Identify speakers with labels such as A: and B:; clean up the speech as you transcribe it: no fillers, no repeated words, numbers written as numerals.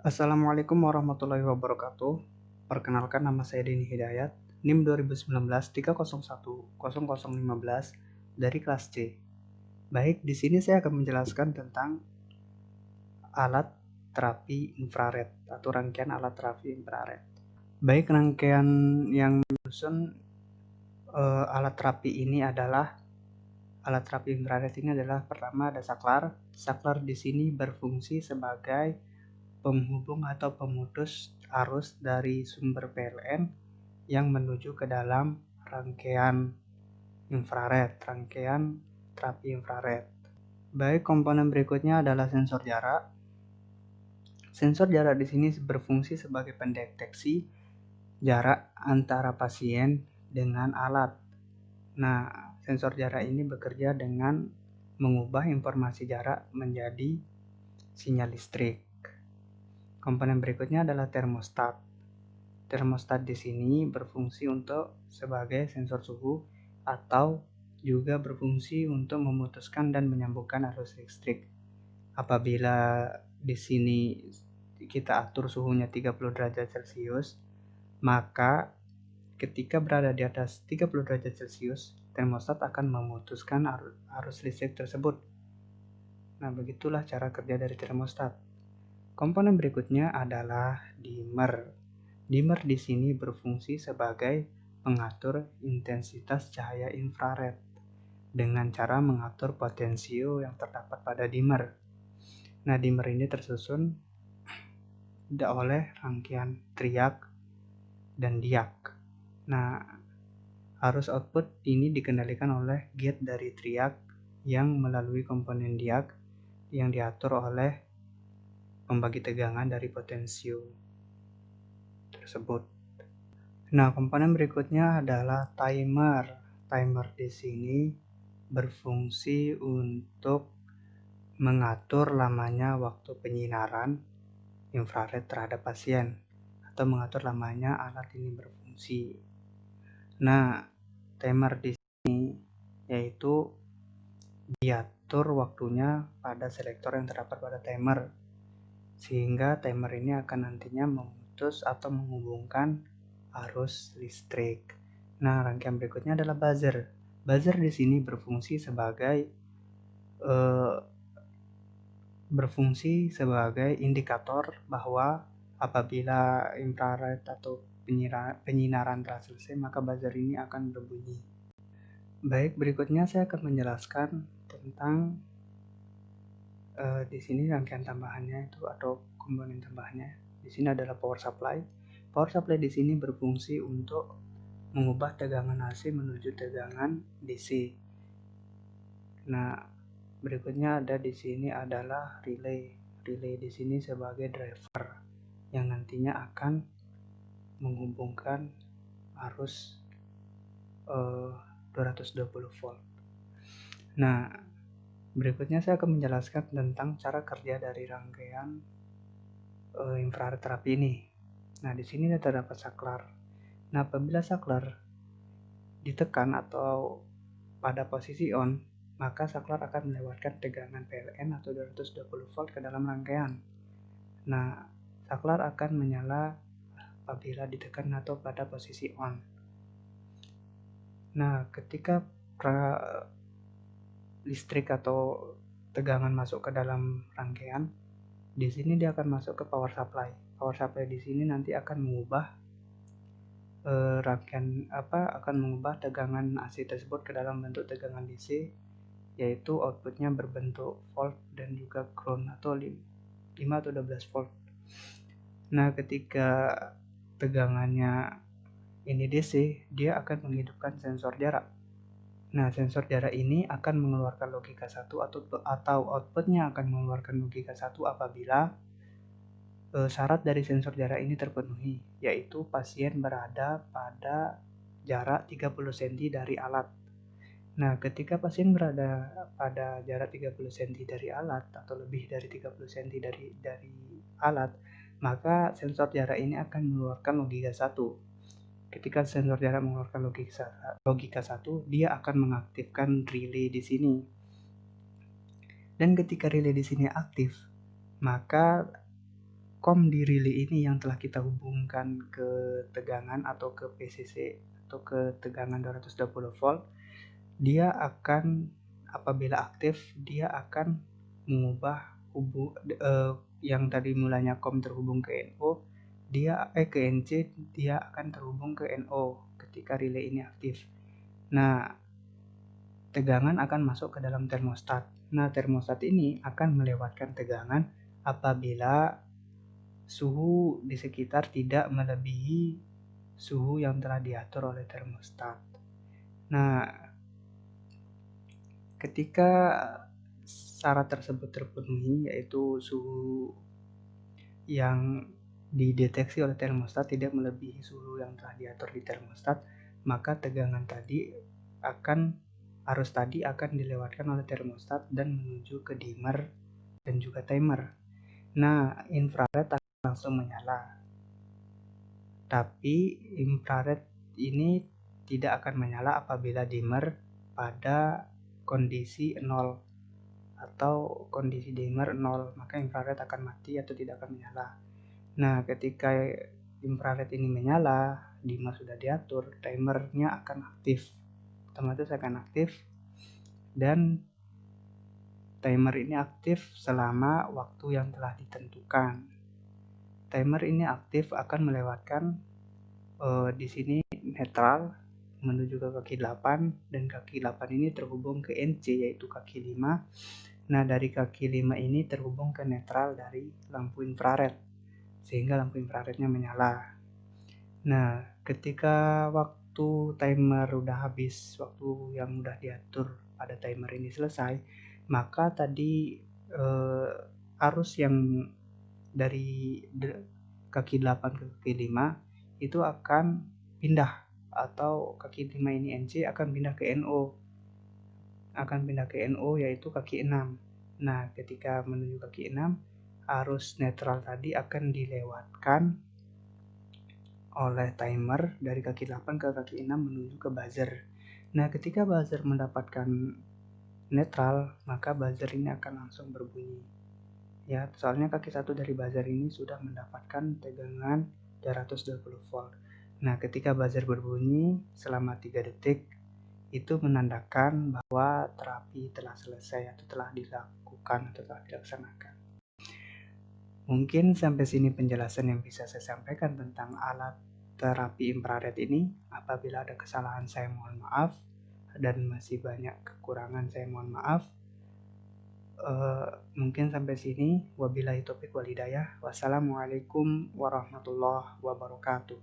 A: Assalamualaikum warahmatullahi wabarakatuh. Perkenalkan, nama saya Denny Hidayat, NIM 2019 3010015 dari kelas C. Baik, di sini saya akan menjelaskan tentang alat terapi infrared atau rangkaian alat terapi infrared. Baik, rangkaian yang menyusun alat terapi ini adalah pertama ada saklar. Saklar di sini berfungsi sebagai penghubung atau pemutus arus dari sumber PLN yang menuju ke dalam rangkaian terapi infrared. Baik, komponen berikutnya adalah sensor jarak. Sensor jarak di sini berfungsi sebagai pendeteksi jarak antara pasien dengan alat. Nah, sensor jarak ini bekerja dengan mengubah informasi jarak menjadi sinyal listrik. Komponen berikutnya adalah termostat. Termostat di sini berfungsi untuk sebagai sensor suhu atau juga berfungsi untuk memutuskan dan menyambungkan arus listrik. Apabila di sini kita atur suhunya 30 derajat Celcius, maka ketika berada di atas 30 derajat Celcius, termostat akan memutuskan arus listrik tersebut. Nah, begitulah cara kerja dari termostat. Komponen berikutnya adalah dimmer. Dimmer di sini berfungsi sebagai pengatur intensitas cahaya infrared dengan cara mengatur potensio yang terdapat pada dimmer. Nah, dimmer ini tersusun oleh rangkaian triak dan diak. Nah, arus output ini dikendalikan oleh gate dari triak yang melalui komponen diak yang diatur oleh pembagi tegangan dari potensio tersebut. Nah, komponen berikutnya adalah timer. Timer di sini berfungsi untuk mengatur lamanya waktu penyinaran infrared terhadap pasien atau mengatur lamanya alat ini berfungsi. Nah, timer di sini yaitu diatur waktunya pada selektor yang terdapat pada timer, sehingga timer ini akan nantinya memutus atau menghubungkan arus listrik. Nah, rangkaian berikutnya adalah buzzer. Buzzer di sini berfungsi sebagai indikator bahwa apabila infrared atau penyinaran telah selesai, maka buzzer ini akan berbunyi. Baik, berikutnya saya akan menjelaskan tentang di sini rangkaian tambahannya itu atau komponen tambahannya. Di sini adalah power supply. Power supply di sini berfungsi untuk mengubah tegangan AC menuju tegangan DC. Nah, berikutnya ada di sini adalah relay. Relay di sini sebagai driver yang nantinya akan menghubungkan arus 220 volt. Nah, berikutnya saya akan menjelaskan tentang cara kerja dari rangkaian infrared terapi ini. Nah, di sini terdapat saklar. Nah, apabila saklar ditekan atau pada posisi on, maka saklar akan melewatkan tegangan PLN atau 220 volt ke dalam rangkaian. Nah, saklar akan menyala apabila ditekan atau pada posisi on. Nah, ketika listrik atau tegangan masuk ke dalam rangkaian, di sini dia akan masuk ke power supply. Power supply di sini nanti akan mengubah akan mengubah tegangan AC tersebut ke dalam bentuk tegangan DC, yaitu outputnya berbentuk volt dan juga ground atau 5 atau 12 volt. Nah, ketika tegangannya ini DC, dia akan menghidupkan sensor jarak. Nah, sensor jarak ini akan mengeluarkan logika 1 atau outputnya akan mengeluarkan logika 1 apabila syarat dari sensor jarak ini terpenuhi, yaitu pasien berada pada jarak 30 cm dari alat. Nah, ketika pasien berada pada jarak 30 cm dari alat atau lebih dari 30 cm dari alat, maka sensor jarak ini akan mengeluarkan logika 1. Ketika sensor jarak mengeluarkan logika 1, dia akan mengaktifkan relay di sini. Dan ketika relay di sini aktif, maka kom di relay ini yang telah kita hubungkan ke tegangan atau ke PCC atau ke tegangan 220 volt, dia akan apabila aktif dia akan mengubah yang tadi mulanya kom terhubung ke NO ke NC, dia akan terhubung ke NO ketika relay ini aktif. Nah, tegangan akan masuk ke dalam termostat. Nah, termostat ini akan melewatkan tegangan apabila suhu di sekitar tidak melebihi suhu yang telah diatur oleh termostat. Nah, ketika syarat tersebut terpenuhi, yaitu suhu yang dideteksi oleh termostat tidak melebihi suhu yang telah diatur di termostat, maka tegangan arus tadi akan dilewatkan oleh termostat dan menuju ke dimmer dan juga timer. Nah, infrared akan langsung menyala. Tapi infrared ini tidak akan menyala apabila dimmer pada kondisi 0 atau kondisi dimmer 0, maka infrared akan mati atau tidak akan menyala. Nah, ketika infrared ini menyala, dimmer sudah diatur, timernya akan aktif, otomatis akan aktif, dan timer ini aktif selama waktu yang telah ditentukan. Timer ini aktif akan melewatkan di sini netral menuju ke kaki 8, dan kaki 8 ini terhubung ke NC yaitu kaki 5. Nah, dari kaki 5 ini terhubung ke netral dari lampu infrared sehingga lampu infrarednya menyala. Nah, ketika waktu timer udah habis, waktu yang udah diatur pada timer ini selesai, maka tadi arus yang dari kaki 8 ke kaki 5 itu akan pindah, atau kaki 5 ini NC akan pindah ke NO. Yaitu kaki 6. Nah, ketika menuju kaki 6, arus netral tadi akan dilewatkan oleh timer dari kaki 8 ke kaki 6 menuju ke buzzer. Nah, ketika buzzer mendapatkan netral, maka buzzer ini akan langsung berbunyi. Ya, soalnya kaki 1 dari buzzer ini sudah mendapatkan tegangan 220 volt. Nah, ketika buzzer berbunyi selama 3 detik, itu menandakan bahwa terapi telah selesai atau telah dilakukan atau telah dilaksanakan. Mungkin sampai sini penjelasan yang bisa saya sampaikan tentang alat terapi infrared ini. Apabila ada kesalahan, saya mohon maaf, dan masih banyak kekurangan, saya mohon maaf. Mungkin sampai sini. Wabillahi taufiq wal hidayah. Wassalamualaikum warahmatullahi wabarakatuh.